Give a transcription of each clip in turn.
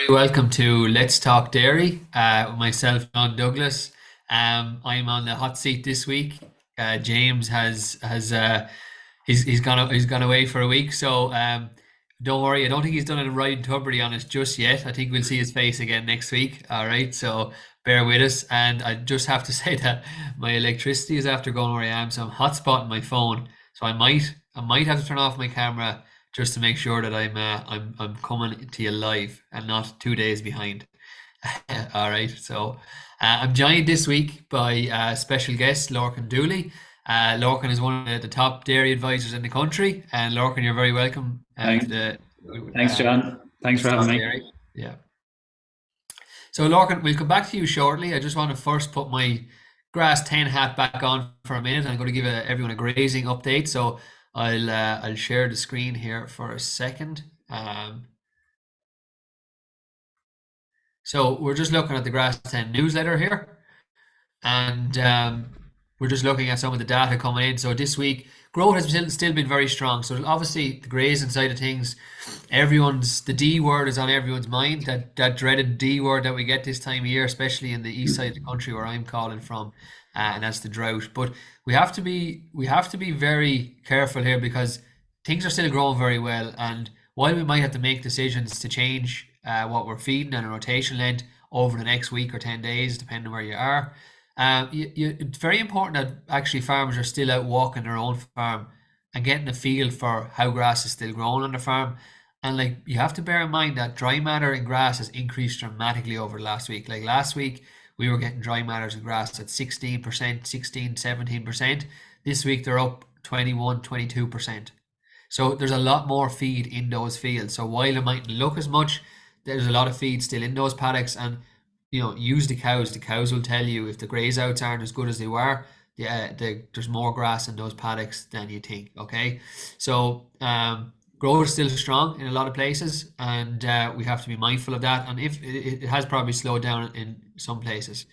Very welcome to Let's Talk Dairy. Myself, John Douglas. I'm on the hot seat this week. James has he's gone away for a week, so don't worry. I don't think he's done a riding Tubridy on us just yet. I think we'll see his face again next week. All right, so bear with us. And I just have to say that my electricity is after going where I am, so I'm hotspotting my phone. So I might have to turn off my camera just to make sure that I'm coming to you live and not 2 days behind. All right, so I'm joined this week by special guest Lorcan Dooley. Lorcan is one of the top dairy advisors in the country, and Lorcan, you're very welcome to Thanks, the thanks, John. Thanks for having Talk me. Dairy. Yeah. So Lorcan, we'll come back to you shortly. I just want to first put my Grass 10 hat back on for a minute. I'm going to give everyone a grazing update. So I'll share the screen here for a second. So we're just looking at the Grass 10 newsletter here, and we're just looking at some of the data coming in. So this week, growth has still been very strong. So obviously, the grazing side of things, the D word is on everyone's mind. That dreaded D word that we get this time of year, especially in the east side of the country where I'm calling from, and that's the drought. But we have to be very careful here because things are still growing very well. And while we might have to make decisions to change what we're feeding and a rotation length over the next week or 10 days, depending on where you are, it's very important that actually farmers are still out walking their own farm and getting a feel for how grass is still growing on the farm. And like, you have to bear in mind that dry matter in grass has increased dramatically over the last week. Like last week, we were getting dry matters in grass at 16%, 16, 17%. This week, they're up 21, 22%. So there's a lot more feed in those fields. So while it mightn't look as much, there's a lot of feed still in those paddocks. And use the cows. The cows will tell you if the graze outs aren't as good as they were. There's more grass in those paddocks than you think. Okay, so growth is still strong in a lot of places, and we have to be mindful of that. And if it has probably slowed down in some places.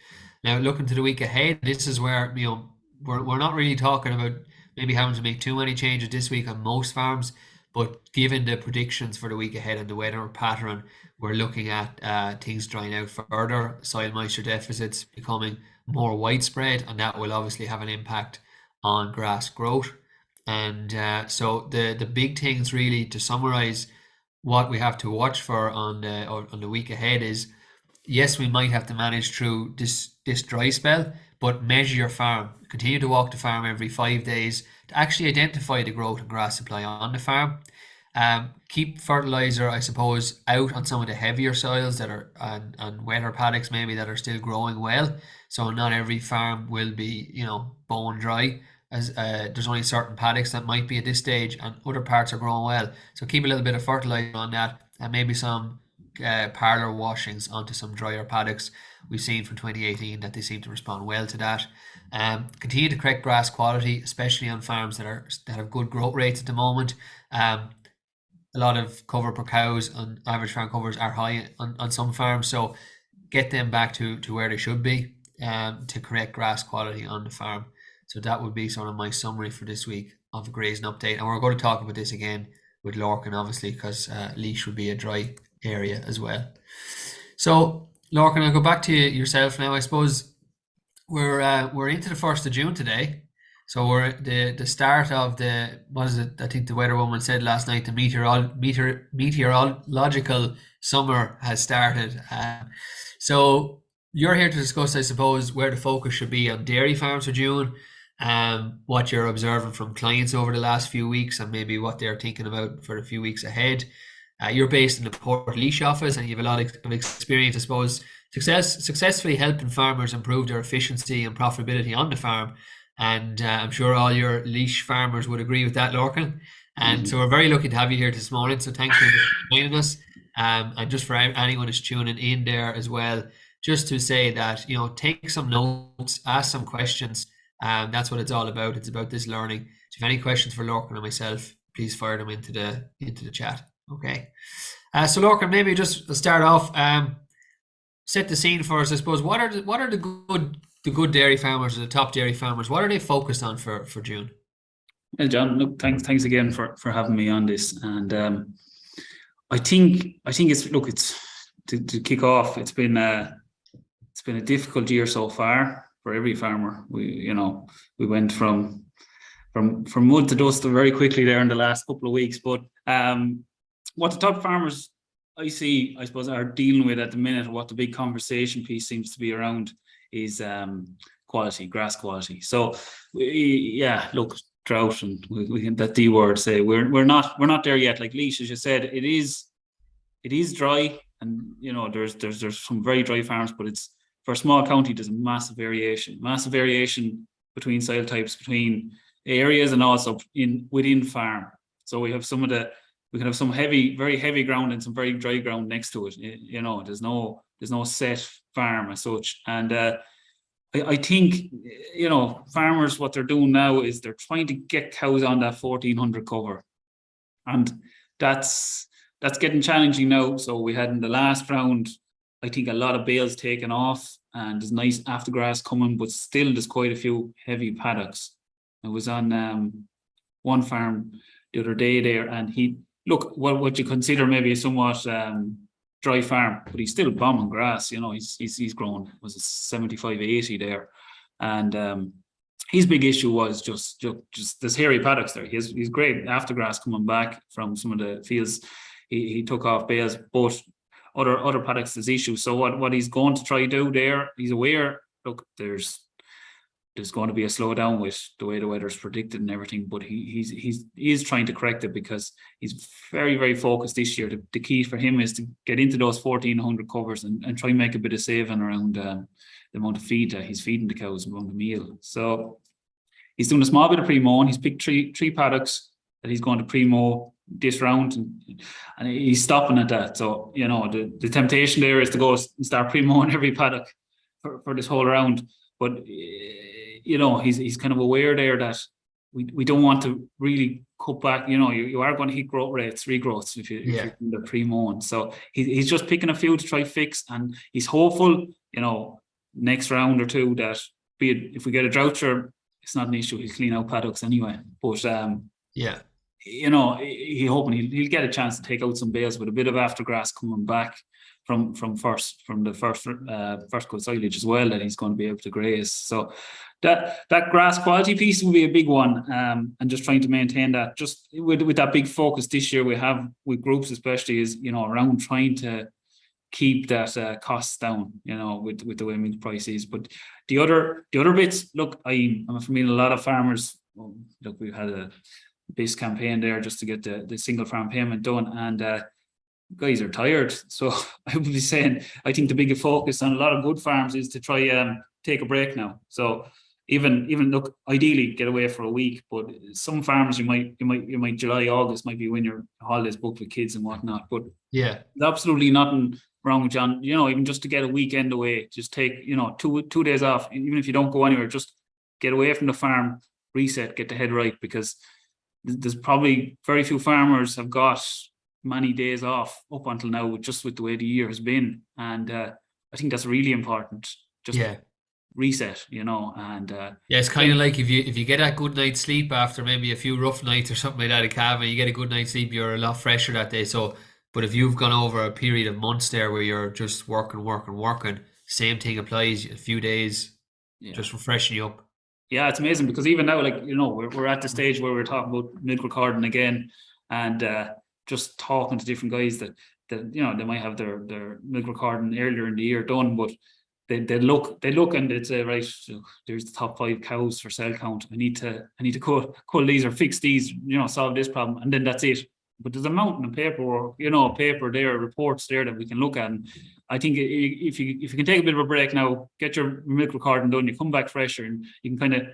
Now, looking to the week ahead, this is where we're not really talking about maybe having to make too many changes this week on most farms, but given the predictions for the week ahead and the weather pattern, we're looking at things drying out further, soil moisture deficits becoming more widespread, and that will obviously have an impact on grass growth. And so the big things, really, to summarize what we have to watch for on the week ahead is, yes, we might have to manage through this dry spell, but measure your farm. Continue to walk the farm every 5 days to actually identify the growth and grass supply on the farm. Keep fertilizer, I suppose, out on some of the heavier soils that are and wetter paddocks maybe that are still growing well. So not every farm will be bone dry, as there's only certain paddocks that might be at this stage, and other parts are growing well. So keep a little bit of fertilizer on that, and maybe some parlor washings onto some drier paddocks. We've seen from 2018 that they seem to respond well to that. Continue to correct grass quality, especially on farms that have good growth rates at the moment. A lot of cover per cows on average farm covers are high on some farms, so get them back to where they should be to correct grass quality on the farm. So that would be sort of my summary for this week of a grazing update. And we're going to talk about this again with Lorcan, obviously, because Laois would be a dry area as well. So Lorcan, I'll go back to yourself now. I suppose we're into the 1st of June today. So we're at the start of what is it? I think the weather woman said last night, the meteorological summer has started. So you're here to discuss, I suppose, where the focus should be on dairy farms for June, what you're observing from clients over the last few weeks, and maybe what they're thinking about for the few weeks ahead. You're based in the Portlaoise office, and you have a lot of experience, I suppose, successfully helping farmers improve their efficiency and profitability on the farm. And I'm sure all your Laois farmers would agree with that, Lorcan. And so we're very lucky to have you here this morning. So thanks for joining us. And just for anyone who's tuning in there as well, just to say that, take some notes, ask some questions. That's what it's all about. It's about this learning. So if you have any questions for Lorcan and myself, please fire them into the chat. Okay. So Lorcan, maybe just start off, set the scene for us, I suppose. What are the good dairy farmers, or the top dairy farmers? What are they focused on for June? Well, John, look, thanks again for having me on this. And I think it's to kick off, it's been a difficult year so far for every farmer. We went from mud to dust very quickly there in the last couple of weeks. But what the top farmers I see, I suppose, are dealing with at the minute, what the big conversation piece seems to be around is quality, grass quality. So look, drought, and we can, that D word, say we're not there yet. Like Laois, as you said, it is dry, and there's some very dry farms, but it's, for a small county, there's a massive variation between soil types, between areas, and also within farm. So we can have some very heavy ground and some very dry ground next to it. There's no set farm as such. And I think, farmers, what they're doing now is they're trying to get cows on that 1400 cover. And that's getting challenging now. So we had in the last round, I think, a lot of bales taken off, and there's nice after grass coming, but still there's quite a few heavy paddocks. I was on one farm the other day there, and what you consider maybe a somewhat dry farm, but he's still bombing grass. He's grown, was it 75, 80 there, and his big issue was just this hairy paddocks there. He's great after grass coming back from some of the fields. He took off bales, but other paddocks there's issues. So what he's going to try to do there, he's aware, look, there's going to be a slowdown with the way the weather's predicted and everything, but he's trying to correct it, because he's very, very focused this year. The key for him is to get into those 1400 covers and try and make a bit of saving around the amount of feed that he's feeding the cows, around the meal. So he's doing a small bit of pre-mowing. He's picked three paddocks that he's going to pre-mow this round, and he's stopping at that. So the temptation there is to go and start pre-mowing every paddock for this whole round, but he's kind of aware there that we don't want to really cut back. You are going to hit growth rates, regrowths, if you're in the pre-mowing. So he's just picking a few to try fix, and he's hopeful next round or two that, be it if we get a drought, sure, it's not an issue, he'll clean out paddocks anyway. But he hoping he'll get a chance to take out some bales with a bit of after grass coming back from the first cut silage as well, that he's going to be able to graze. So that grass quality piece will be a big one, and just trying to maintain that, just with that big focus this year we have with groups, especially, is around trying to keep that costs down, with the way milk price is. But the other bits, look, I'm familiar, a lot of farmers, look, we've had this campaign there just to get the single farm payment done, and guys are tired. So I would be saying, I think the bigger focus on a lot of good farms is to try take a break now. So even look, ideally get away for a week, but some farms you might July, August might be when your holidays booked with kids and whatnot. But there's absolutely nothing wrong with John. Even just to get a weekend away, just take 2 days off, even if you don't go anywhere, just get away from the farm, reset, get the head right, because there's probably very few farmers have got many days off up until now, just with the way the year has been, and I think that's really important. Just reset, and it's kind of like if you get a good night's sleep after maybe a few rough nights or something like that at calving, you get a good night's sleep, you're a lot fresher that day. So, but if you've gone over a period of months there where you're just working, same thing applies. A few days, just refreshing you up. Yeah, it's amazing, because even now, like, we're at the stage where we're talking about milk recording again, and just talking to different guys that they might have their milk recording earlier in the year done, but they look and they'd say, right, so there's the top 5 cows for cell count. I need to cut these or fix these, solve this problem, and then that's it. But there's a mountain of paperwork, paper there, reports there that we can look at. And I think if you can take a bit of a break now, get your milk recording done, you come back fresher, and you can kind of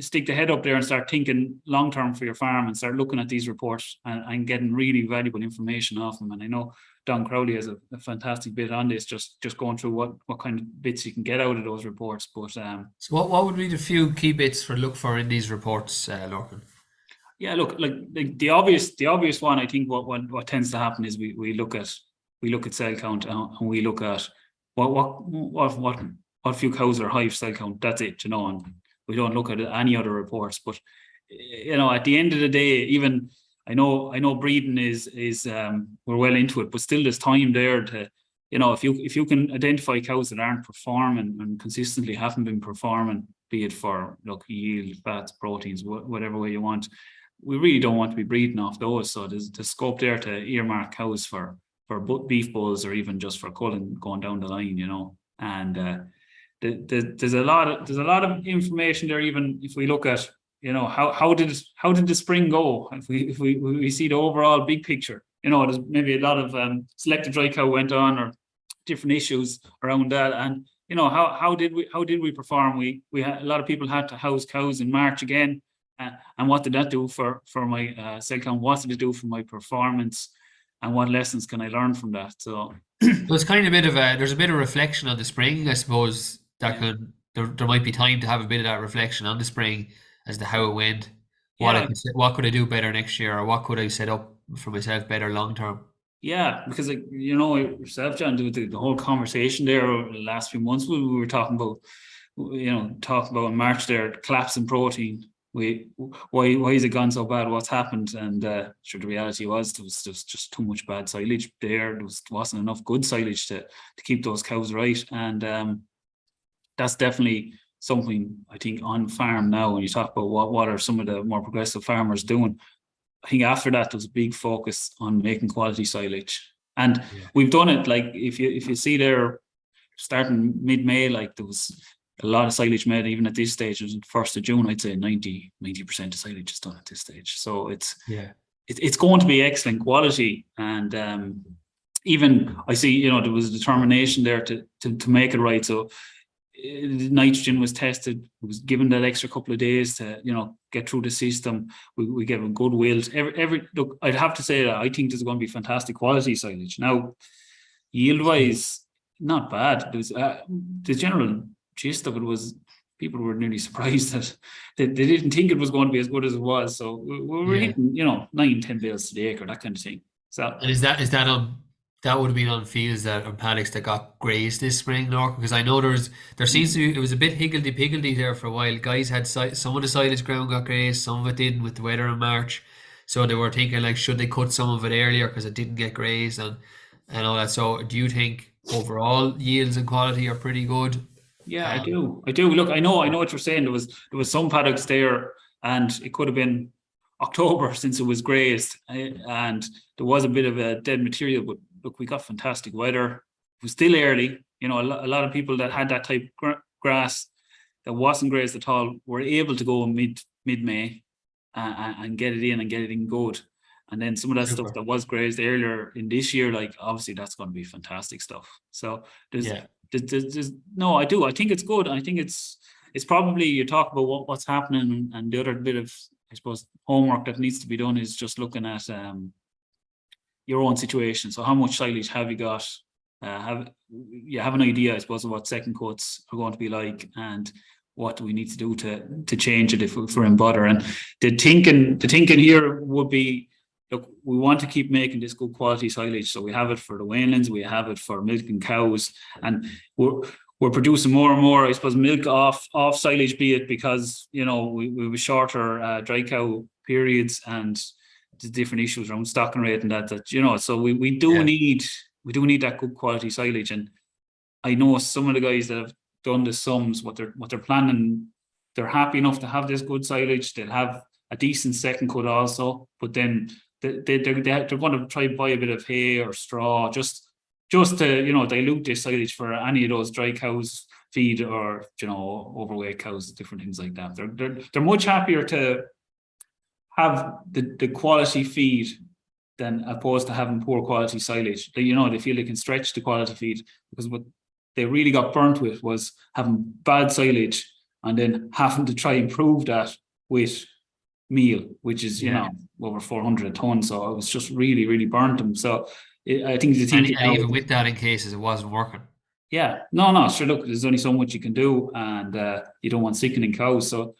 stick the head up there and start thinking long term for your farm, and start looking at these reports and getting really valuable information off them. And I know Don Crowley has a fantastic bit on this, just going through what kind of bits you can get out of those reports. But so what would be the few key bits for look for in these reports, Lorcan? Yeah, look, like the obvious one, I think what tends to happen is we look at cell count, and we look at what few cows are high cell count. That's it, and we don't look at any other reports. But at the end of the day, even I know breeding is we're well into it, but still there's time there to if you can identify cows that aren't performing and consistently haven't been performing, be it for yield, fats, proteins, whatever way you want, we really don't want to be breeding off those. So there's scope there to earmark cows for beef bulls, or even just for culling going down the line, and there's a lot of information there. Even if we look at how did the spring go, if we see the overall big picture, there's maybe a lot of selected dry cow went on, or different issues around that, and how did we perform? We had a lot of people had to house cows in March again, and what did that do for my cell count? What did it do for my performance? And what lessons can I learn from that? So it's kind of there's a bit of reflection on the spring, I suppose. That there might be time to have a bit of that reflection on the spring as to how it went. What could I do better next year, or what could I set up for myself better long term? Yeah, because yourself, John, the whole conversation there over the last few months, we were talking about, in March there, collapse in protein. Why is it gone so bad? What's happened? And sure, the reality was there was just too much bad silage there. There wasn't enough good silage to keep those cows right. And that's definitely something I think on farm now. When you talk about what are some of the more progressive farmers doing, I think after that there was a big focus on making quality silage, and we've done it. Like if you see there, starting mid-May, like there was a lot of silage made. Even at this stage, it was the 1st of June, I'd say 90% of silage is done at this stage. So it's going to be excellent quality, and even I see there was determination there to make it right. So nitrogen was tested. It was given that extra couple of days to get through the system. We gave them good wilt. Look, I'd have to say that I think there's going to be fantastic quality silage. Now, yield wise, not bad. There's the general gist of it was people were nearly surprised that they didn't think it was going to be as good as it was. So we were hitting 9-10 bales to the acre, that kind of thing. So and is that that would have been on fields on paddocks that got grazed this spring, Lorcan? Because I know there seems to be, it was a bit higgledy-piggledy there for a while. Guys had some of the silage ground got grazed, some of it didn't with the weather in March. So they were thinking, like, should they cut some of it earlier because it didn't get grazed and all that. So do you think overall yields and quality are pretty good? Yeah, I do. Look, I know what you're saying. There was some paddocks there, and it could have been October since it was grazed, and there was a bit of a dead material. But look, we got fantastic weather. It was still early. A lot of people that had that type of grass that wasn't grazed at all were able to go mid-May and get it in good. And then some of that stuff that was grazed earlier in this year, like obviously that's going to be fantastic stuff. So there's no, I do. I think it's good. I think it's probably, you talk about what's happening, and the other bit of, I suppose, homework that needs to be done is just looking at your own situation. So how much silage have you got? Have an idea, I suppose, of what second coats are going to be like, and what do we need to do to change it if we're in bother. And the thinking here would be, look, we want to keep making this good quality silage. So we have it for the weanlings, we have it for milking cows, and we're producing more and more, I suppose, milk off silage, be it because we have shorter dry cow periods and the different issues around stocking rate and that so we do need that good quality silage. And I know some of the guys that have done the sums, what they're planning, they're happy enough to have this good silage. They'll have a decent second cut also, but then they're going to try and buy a bit of hay or straw just to dilute this silage for any of those dry cows feed, or overweight cows, different things like that. They're much happier to have the quality feed than opposed to having poor quality silage. They feel they can stretch the quality feed, because what they really got burnt with was having bad silage and then having to try and improve that with meal, which is over 400 a ton. So it was just really, really burnt them. So I think and even with that, in cases it wasn't working. Yeah, no, sure. Look, there's only so much you can do, and you don't want sickening cows. So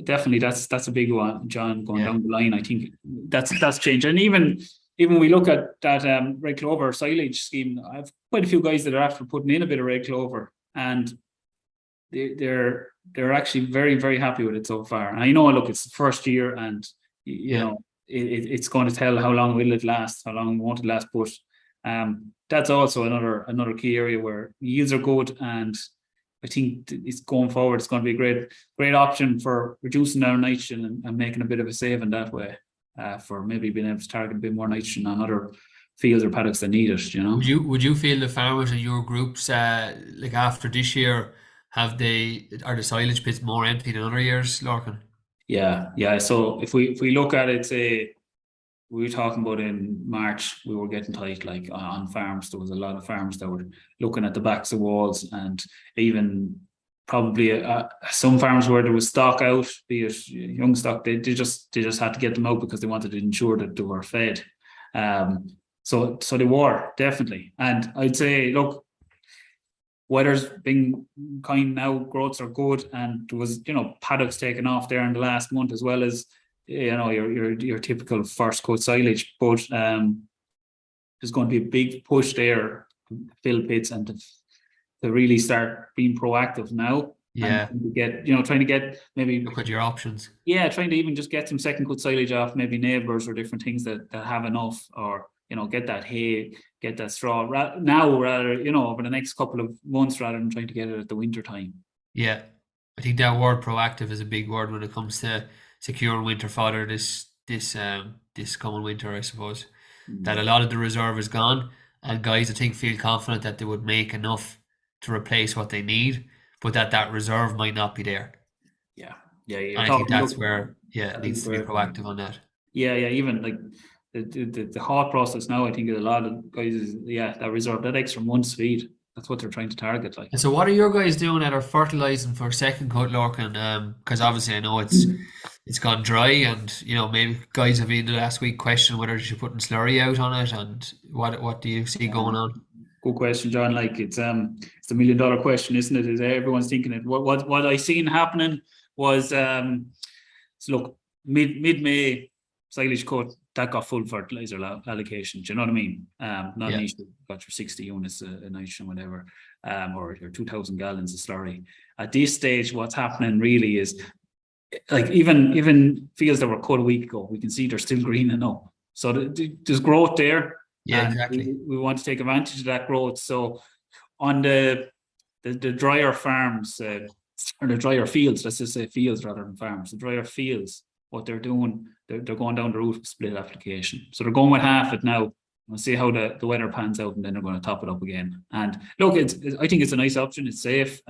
definitely, that's a big one, John. Going down the line, I think that's changed. And even we look at that red clover silage scheme, I have quite a few guys that are after putting in a bit of red clover, and they're actually very, very happy with it so far. And I know, look, it's the first year, and you know it's going to tell how long will it last, how long won't it last, but That's also another key area where yields are good, and I think it's going forward. It's going to be a great option for reducing our nitrogen and making a bit of a saving that way. For maybe being able to target a bit more nitrogen on other fields or paddocks that need it. Would you feel the farmers in your groups, like after this year, are the silage pits more empty than other years, Lorcan? Yeah. So if we look at it, say we were talking about in March, we were getting tight, like on farms. There was a lot of farms that were looking at the backs of walls, and even probably some farms where there was stock out, be it young stock, they just had to get them out because they wanted to ensure that they were fed. So they were definitely, and I'd say, look, weather's been kind now, growths are good, and there was paddocks taken off there in the last month, as well as your typical first coat silage. But there's going to be a big push there to fill pits and to really start being proactive now. Yeah. And to get trying to get maybe Look at your options. Yeah, trying to even just get some second coat silage off maybe neighbours or different things that have enough, or get that hay, get that straw now, rather over the next couple of months, rather than trying to get it at the winter time. Yeah, I think that word proactive is a big word when it comes to securing winter fodder this coming winter, I suppose. That a lot of the reserve is gone, and guys, I think, feel confident that they would make enough to replace what they need, but that reserve might not be there. Yeah. And I think that's where it needs to be proactive on that. Yeah, even like the hot process now, I think a lot of guys is that reserve, that extra month's feed. That's what they're trying to target. Like. And so, what are your guys doing that are fertilizing for second coat, Lorcan? Because obviously, I know it's gone dry, and maybe guys have been the last week question whether you should put slurry out on it, and what do you see going on? Good question, John. Like it's the $1 million question, isn't it? Is everyone's thinking it? What I seen happening was so look, mid-May silage cut that got full fertilizer allocation. Do you know what I mean? Not an issue. Got your 60 units of nitrogen, whatever, or your 2,000 gallons of slurry. At this stage, what's happening really is, like, even fields that were cut a week ago, we can see they're still greening up. So there's growth there. Yeah, exactly. We want to take advantage of that growth. So on the drier farms, or the drier fields, let's just say fields rather than farms, the drier fields, what they're doing, they're going down the route of split application. So they're going with half it now. We'll see how the weather pans out, and then they're going to top it up again. And look, I think it's a nice option. It's safe.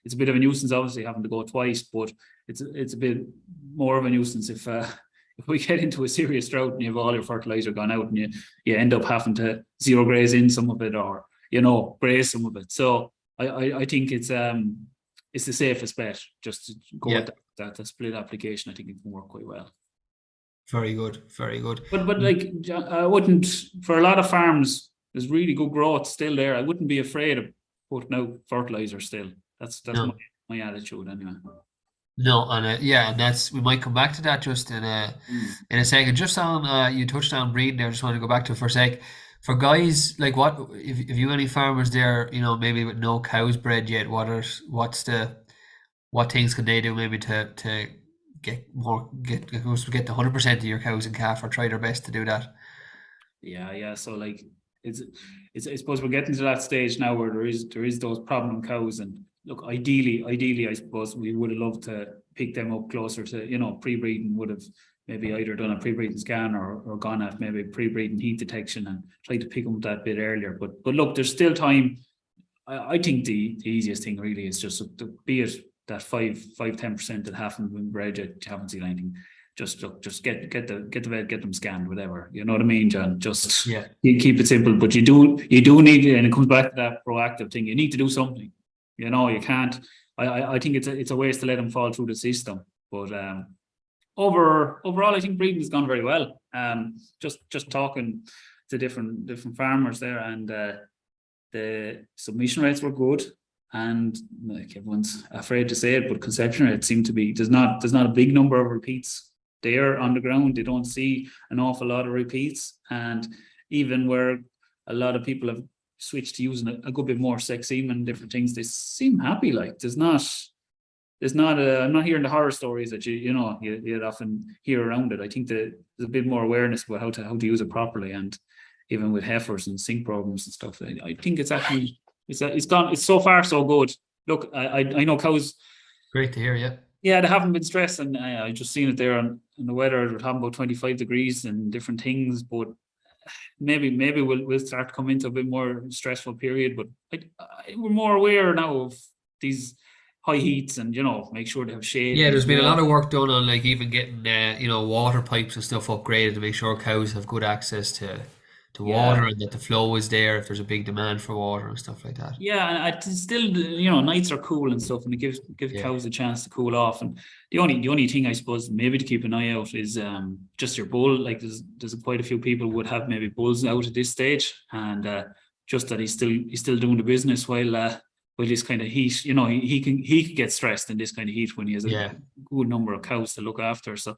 It's a bit of a nuisance, obviously, having to go twice, but it's a bit more of a nuisance if we get into a serious drought and you have all your fertilizer gone out, and you end up having to zero graze in some of it, or graze some of it. So I think it's the safest bet, just to go with that split application. I think it can work quite well. Very good. But like, I wouldn't, for a lot of farms, there's really good growth still there. I wouldn't be afraid of putting out fertilizer still. That's my attitude anyway. No, and and that's, we might come back to that just in a second. Just on you touched on breeding there. I just want to go back to it for a sec. For guys, like, what if you any farmers there, maybe with no cows bred yet, what things can they do maybe to get the 100% of your cows and calf, or try their best to do that? Yeah. So like, it's I suppose we're getting to that stage now where there is those problem cows, and look, ideally, I suppose we would have loved to pick them up closer to, pre-breeding. Would have maybe either done a pre-breeding scan or gone at maybe pre-breeding heat detection and tried to pick them up that bit earlier. But look, there's still time. I think the easiest thing really is just to be it that 5-10% that haven't been bred yet, haven't seen anything. Just get the vet, get them scanned, whatever. You know what I mean, John? Just you keep it simple, but you do need it, and it comes back to that proactive thing. You need to do something. You can't. I think it's a waste to let them fall through the system. But overall, I think breeding has gone very well. Just talking to different farmers there, and the submission rates were good. And like, everyone's afraid to say it, but conception rates seem to be, there's not a big number of repeats there on the ground. They don't see an awful lot of repeats, and even where a lot of people have switched to using a good bit more sex semen and different things, they seem happy. Like, I'm not hearing the horror stories that you'd often hear around it. I think that there's a bit more awareness about how to use it properly, and even with heifers and sink problems and stuff. I think it's actually it's so far so good. Look, I know cows. Great to hear, yeah. Yeah, they haven't been stressed, and I just seen it there on the weather. We're talking about 25 degrees and different things, but maybe we'll start to come into a bit more stressful period. But we're more aware now of these high heats, and make sure they have shade. Yeah, there's been a lot of work done on like even getting water pipes and stuff upgraded to make sure cows have good access to water, and that the flow is there if there's a big demand for water and stuff like that. Yeah, and it's still, nights are cool and stuff, and it gives cows a chance to cool off. And the only thing I suppose maybe to keep an eye out is just your bull. Like there's quite a few people would have maybe bulls out at this stage, and just that he's still doing the business while this kind of heat. He can get stressed in this kind of heat when he has a good number of cows to look after. So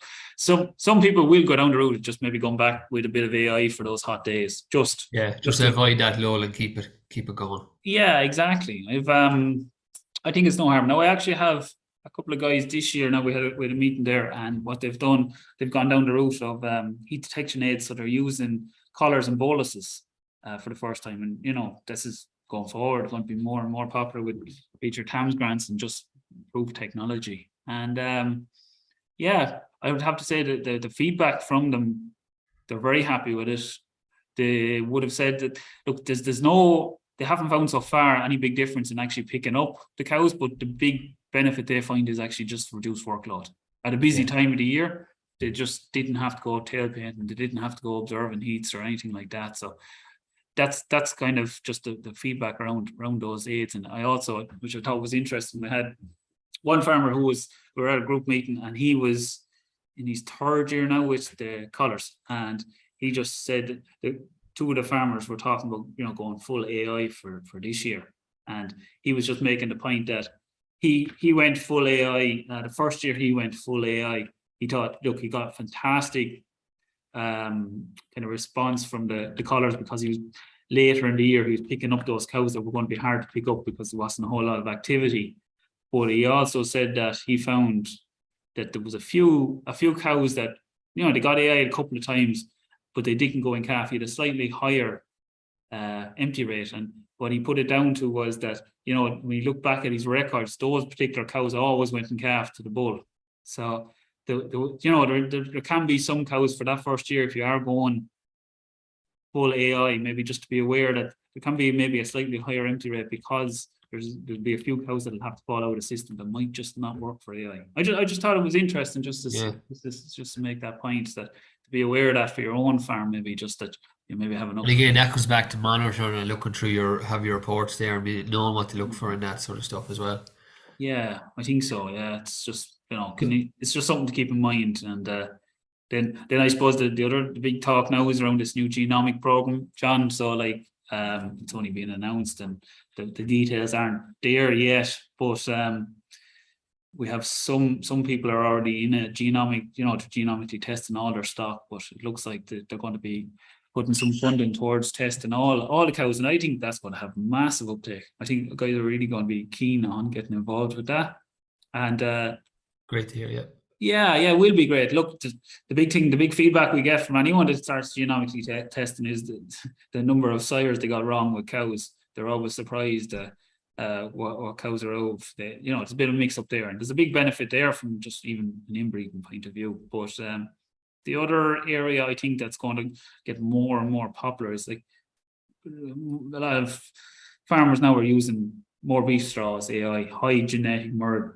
some people will go down the road of just maybe going back with a bit of AI for those hot days. Just to avoid that lull and keep it going. Yeah, exactly. I think it's no harm. Now I actually have a couple of guys this year. Now we had a meeting there, and what they've done, they've gone down the route of heat detection aids. So they're using collars and boluses for the first time, and this is going forward going to be more and more popular with future TAMS grants and just improved technology. And I would have to say that the feedback from them, they're very happy with it. They would have said that, look, they haven't found so far any big difference in actually picking up the cows, but the big benefit they find is actually just reduced workload. At a busy time of the year, they just didn't have to go tail painting, they didn't have to go observing heats or anything like that. So that's kind of just the feedback around those aids. And I also, which I thought was interesting, we had one farmer we were at a group meeting, and he was in his third year now with the collars, and he just said that two of the farmers were talking about going full AI for this year, and he was just making the point that he went full AI. The first year he went full AI, he thought, look, he got fantastic kind of response from the collars, because he was later in the year he was picking up those cows that were going to be hard to pick up because there wasn't a whole lot of activity. But he also said that he found that there was a few cows that they got AI a couple of times, but they didn't go in calf. He had a slightly higher empty rate, and what he put it down to was that when you look back at his records, those particular cows always went in calf to the bull. So there can be some cows for that first year, if you are going full AI, maybe just to be aware that there can be maybe a slightly higher empty rate, because there'll be a few cows that'll have to fall out of the system that might just not work for AI. I just thought it was interesting just to make that point, that to be aware of that for your own farm, maybe just that you maybe have enough. And again, that comes back to monitoring and looking through your reports there and knowing what to look for and that sort of stuff as well. Yeah, I think so. Yeah, it's just it's just something to keep in mind. And then I suppose the big talk now is around this new genomic program, John. So like it's only been announced and the details aren't there yet, but we have some people are already in a genomic, to genomically testing all their stock, but it looks like they're going to be putting some funding towards testing all the cows, and I think that's going to have massive uptake. I think guys are really going to be keen on getting involved with that. And great to hear. Yeah, it will be great. Look, the big feedback we get from anyone that starts genomically testing is the number of sires they got wrong with cows. They're always surprised what cows are of. It's a bit of a mix up there, and there's a big benefit there from just even an inbreeding point of view. But the other area I think that's going to get more and more popular is like a lot of farmers now are using more beef straws, AI, high genetic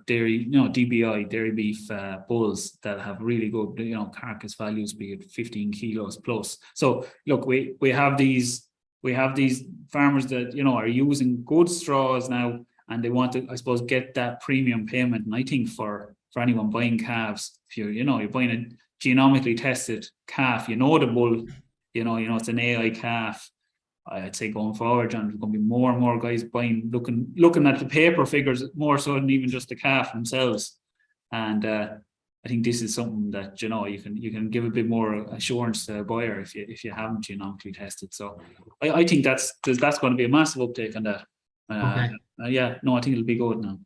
dairy, DBI, dairy beef bulls that have really good, carcass values, be it 15 kilos plus. So look, we have these farmers that, are using good straws now, and they want to, I suppose, get that premium payment. And I think for anyone buying calves, if you're buying a genomically tested calf, the bull, it's an AI calf. I'd say going forward, John, there's going to be more and more guys buying, looking at the paper figures more so than even just the calf themselves. And I think this is something that you can give a bit more assurance to a buyer if you haven't genomically tested. So I think that's going to be a massive uptake on that. Okay. I think it'll be good now.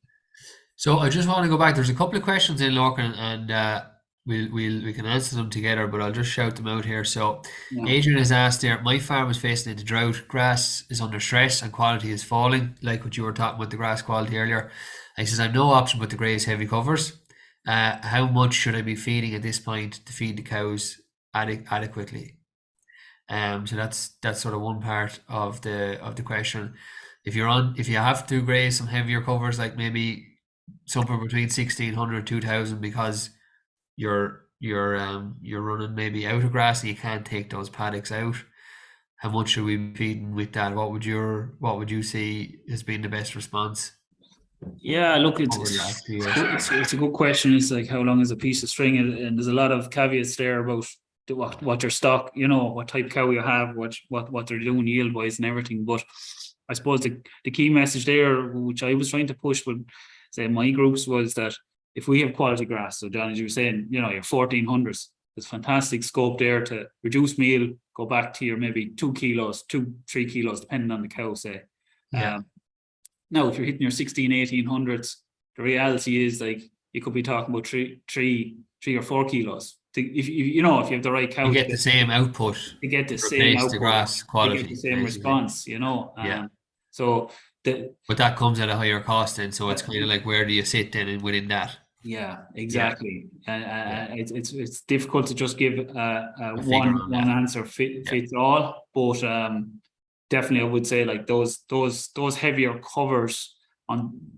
So I just want to go back. There's a couple of questions in, Lorcan, and we can answer them together, but I'll just shout them out here. So Yeah. Adrian has asked there, my farm is facing into drought. Grass is under stress and quality is falling, like what you were talking about the grass quality earlier. He says, I've no option but to graze heavy covers. How much should I be feeding at this point to feed the cows adequately? So that's sort of one part of the question. If you have to graze some heavier covers, like maybe somewhere between 1,600 2,000, because you're running maybe out of grass and you can't take those paddocks out. How much should we be feeding with that? What would you say has been the best response Yeah, look, over the last 2 years? it's a good question. It's like how long is a piece of string, and there's a lot of caveats there about what your stock, what type cow you have, what they're doing yield wise and everything. But I suppose the key message there, which I was trying to push with, say, my groups, was that if we have quality grass, so John, as you were saying, your 1400s, there's fantastic scope there to reduce meal, go back to your maybe 2 kilos, 2-3 kilos, depending on the cow, say. Yeah. Now, if you're hitting your 1800s, the reality is like you could be talking about three or 4 kilos. If you have the right cow, You get the same output. You get the same Replace output. the grass quality. You get the same basically. response, Yeah. So But that comes at a higher cost then, so it's kind of like, where do you sit then within that? yeah, exactly. It's difficult to just give figure on one that. answer fits all, but definitely I would say like those heavier covers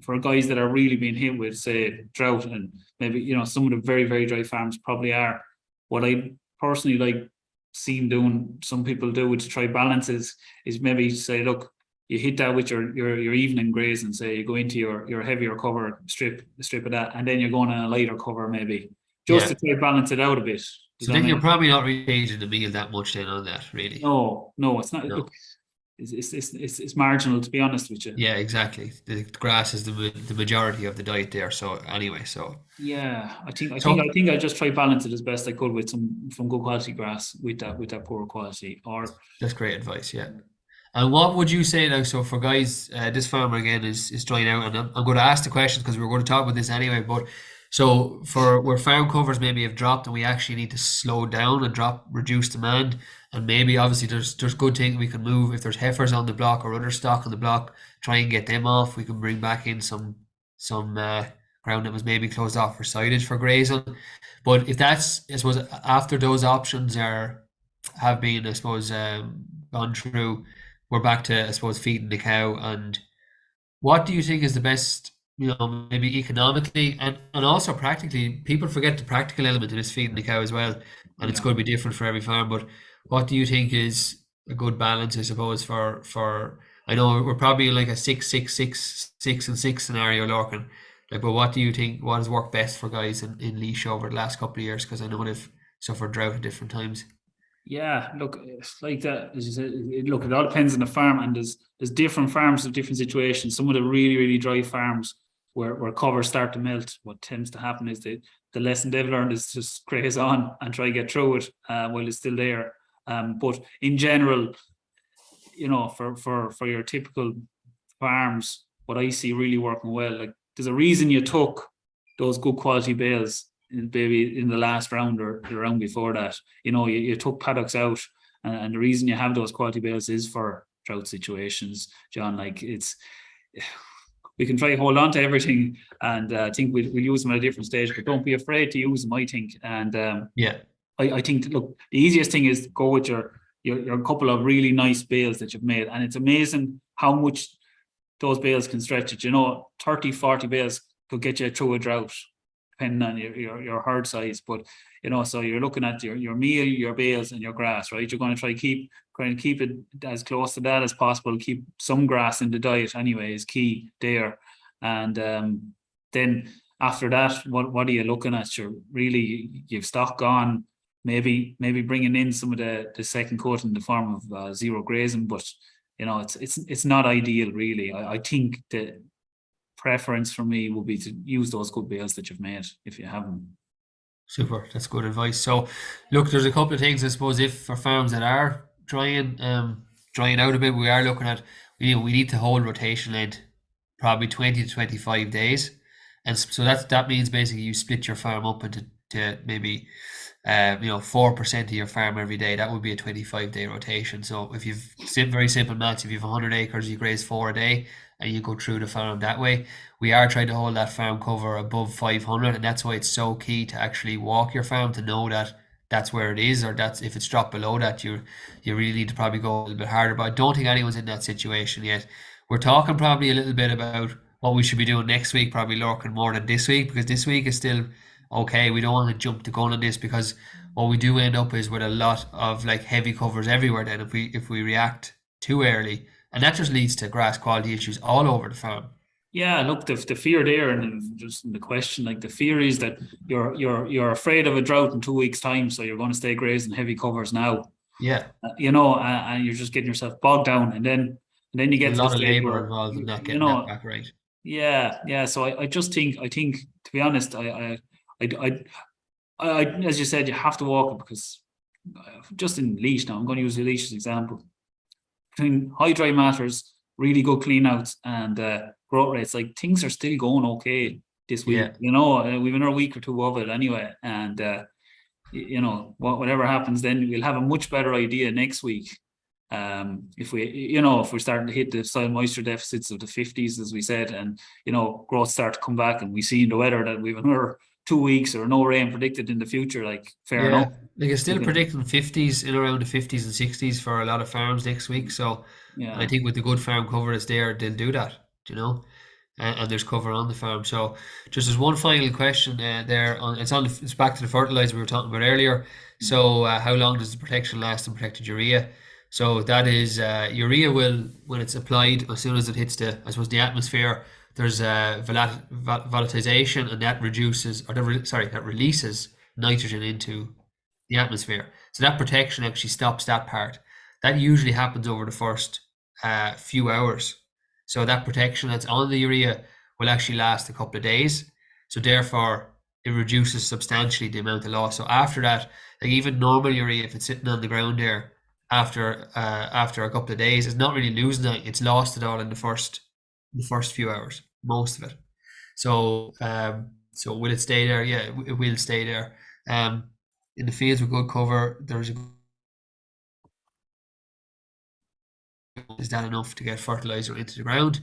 for guys that are really being hit with, say, drought, and maybe some of the very, very dry farms probably are. What I personally like seen doing, some people do to try balances, is maybe say, look, you hit that with your evening graze, and say you go into your heavier cover, strip of that, and then you're going on a lighter cover maybe, just to try to balance it out a bit. So then you're probably not really changing the meal that much then on that, really. No, it's not. Look, it's marginal, to be honest with you. Yeah, exactly. The grass is the majority of the diet there. So anyway, yeah, I think I just try balance it as best I could with some good quality grass with that poor quality. Or that's great advice. Yeah. And what would you say now? So for guys, this farmer again is trying out, and I'm going to ask the questions because we're going to talk about this anyway. But so for where farm covers maybe have dropped, and we actually need to slow down and reduce demand, and maybe obviously there's good things we can move if there's heifers on the block or other stock on the block, try and get them off. We can bring back in some ground that was maybe closed off for silage for grazing. But if that's, I suppose, after those options have been, I suppose, gone through, we're back to, I suppose, feeding the cow. And what do you think is the best, maybe economically and also practically? People forget the practical element of this feeding the cow as well, and it's going to be different for every farm. But what do you think is a good balance, I suppose, for I know we're probably in like a 6, 6, 6, 6 and 6 scenario, Lorcan. Like, but what do you think? What has worked best for guys in Laois over the last couple of years? Because I know they've suffered drought at different times. Yeah, look, it's like that, as you said. Look, it all depends on the farm, and there's different farms of different situations. Some of the really, really dry farms where covers start to melt, what tends to happen is the lesson they've learned is just graze on and try to get through it while it's still there. But in general, for your typical farms, what I see really working well, like there's a reason you took those good quality bales maybe in the last round or the round before that. You took paddocks out, and the reason you have those quality bales is for drought situations, John. Like, we can try to hold on to everything, and I think we'll use them at a different stage, but don't be afraid to use them, I think. And I think, look, the easiest thing is go with your couple of really nice bales that you've made, and it's amazing how much those bales can stretch it. 30, 40 bales could get you through a drought, depending on your herd size. But so you're looking at your meal, your bales, and your grass, right? You're going to try to keep it as close to that as possible. Keep some grass in the diet anyway is key there. And then after that, what are you looking at? You've stock gone. Maybe bringing in some of the second coat in the form of zero grazing, but it's not ideal, really. I think the preference for me will be to use those good bales that you've made if you have them. Super, that's good advice. So, look, there's a couple of things, I suppose, if for farms that are drying out a bit, we are looking at, we need to hold rotation length probably 20 to 25 days, and so that means basically you split your farm up into to maybe 4% of your farm every day, that would be a 25-day rotation. So if you've very simple maths, if you've 100 acres, you graze 4 a day and you go through the farm that way. We are trying to hold that farm cover above 500, and that's why it's so key to actually walk your farm to know that that's where it is, or that's if it's dropped below that, you really need to probably go a little bit harder. But I don't think anyone's in that situation yet. We're talking probably a little bit about what we should be doing next week, probably Lorcan more than this week, because this week is still okay. We don't want to jump the gun on this, because what we do end up is with a lot of like heavy covers everywhere then if we react too early, and that just leads to grass quality issues all over the farm. Yeah, look, the fear there, and just the question, like the fear is that you're afraid of a drought in 2 weeks' time, so you're going to stay grazing heavy covers now. Yeah, And you're just getting yourself bogged down, and then you there's get a to the lot of stage labor where involved in that, you getting that know, back right. yeah. So I think to be honest, I as you said, you have to walk it, because just in leash now, I'm going to use the leash as example. Between high dry matters, really good clean outs, and growth rates, like things are still going okay this week. Yeah. We've another week or two of it anyway, and whatever happens, then we'll have a much better idea next week. If we're starting to hit the soil moisture deficits of the 50s, as we said, and growth start to come back, and we see in the weather that we've another 2 weeks or no rain predicted in the future, like fair Yeah, enough. like it's We still can, predicting 50s, in around the 50s and 60s for a lot of farms next week. So I yeah. think with the good farm cover that's there, they'll do that, and there's cover on the farm. So just as one final question there, it's back to the fertilizer we were talking about earlier. So how long does the protection last on protected urea? So that is urea will, when it's applied, as soon as it hits the atmosphere, there's volatilization, and that releases nitrogen into the atmosphere. So that protection actually stops that part. That usually happens over the first few hours. So that protection that's on the urea will actually last a couple of days. So therefore, it reduces substantially the amount of loss. So after that, like even normal urea, if it's sitting on the ground there after a couple of days, it's not really losing it. It's lost it all in the first few hours, most of it. So will it stay there? Yeah, it will stay there. In the fields with good cover, is that enough to get fertilizer into the ground?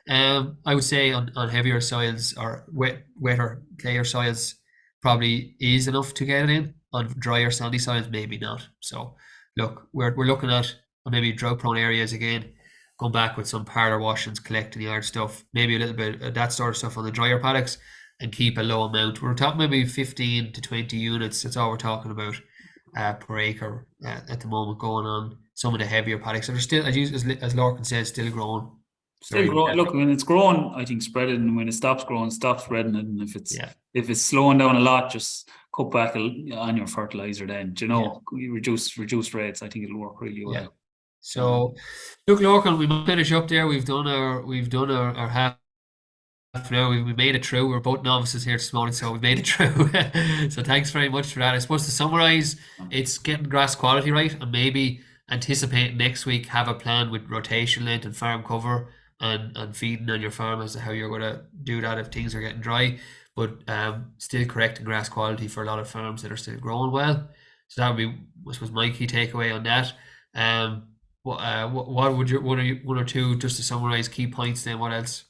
I would say on heavier soils or wetter, clayer soils, probably is enough to get it in. On drier, sandy soils, maybe not. So, look, we're looking at maybe drought-prone areas again, going back with some powder washings, collecting the yard stuff, maybe a little bit of that sort of stuff on the drier paddocks, and keep a low amount. We're talking maybe 15 to 20 units. That's all we're talking about per acre at the moment, going on some of the heavier paddocks that are still, as Lorcan says, still growing Still very growing. well. Look, when it's growing, I think spread it, and when it stops growing, stop spreading it. And Yeah, if it's slowing down a lot, just cut back on your fertilizer. Then yeah, you reduce rates. I think it'll work really yeah. well. Um, So, look, Lorcan, we might finish up there. We've done our half an hour. We made it through. We're both novices here this morning, so we made it through. So thanks very much for that. I suppose to summarize, it's getting grass quality right, and maybe anticipate next week, have a plan with rotation length and farm cover, and feeding on your farm as to how you're going to do that if things are getting dry. But still correcting grass quality for a lot of farms that are still growing well. So that would be, I suppose, my key takeaway on that. What would your one or two, just to summarize, key points then? What else?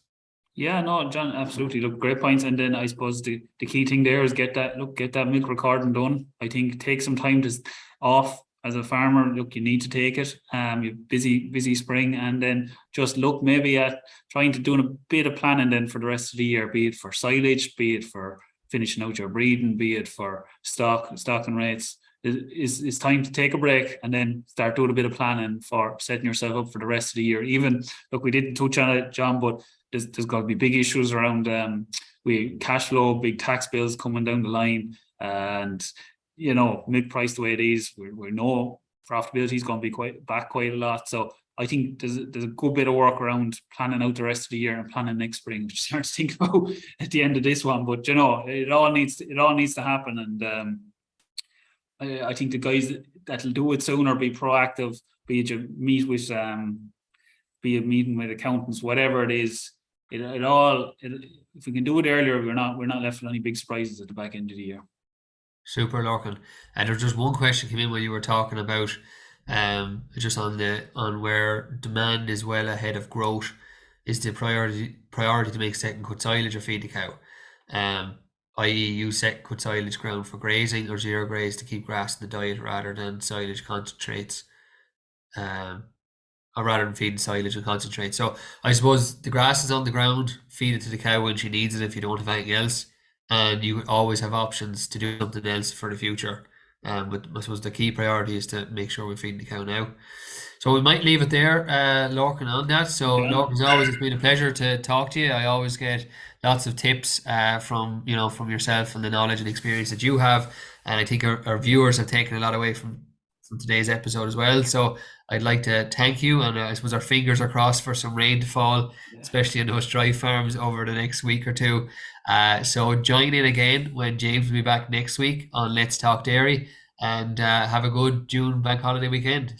Yeah, no, John, absolutely. Look, great points. And then I suppose the key thing there is get that milk recording done. I think take some time to off as a farmer. Look, you need to take it. You're busy spring, and then just look maybe at trying to do a bit of planning then for the rest of the year, be it for silage, be it for finishing out your breeding, be it for stocking rates. It's time to take a break and then start doing a bit of planning for setting yourself up for the rest of the year. Even look, we didn't touch on it, John, but there's got to be big issues around we cash flow, big tax bills coming down the line, and milk price the way it is, we know profitability is going to be quite a lot. So I think there's a good bit of work around planning out the rest of the year and planning next spring, which is hard to think about at the end of this one. But it all needs to happen, and I think the guys that'll do it sooner, be proactive, be it you meet with be it meeting with accountants, whatever it is. If we can do it earlier, we're not left with any big surprises at the back end of the year. Super, Lorcan. And there's just one question came in when you were talking about just on where demand is well ahead of growth. Is the priority to make second cut silage or feed the cow? Um, i.e. use second cut silage ground for grazing or zero graze to keep grass in the diet rather than silage concentrates. Um, or rather than feeding silage and concentrate. So I suppose the grass is on the ground, feed it to the cow when she needs it if you don't have anything else. And you always have options to do something else for the future. But I suppose the key priority is to make sure we're feeding the cow now. So we might leave it there, Lorcan, on that. So Yeah. Lorcan, as always, it's been a pleasure to talk to you. I always get lots of tips from yourself and the knowledge and experience that you have. And I think our viewers have taken a lot away from today's episode as well. So I'd like to thank you, and I suppose our fingers are crossed for some rain to fall, especially in those dry farms over the next week or two. So join in again when James will be back next week on Let's Talk Dairy, and have a good June bank holiday weekend.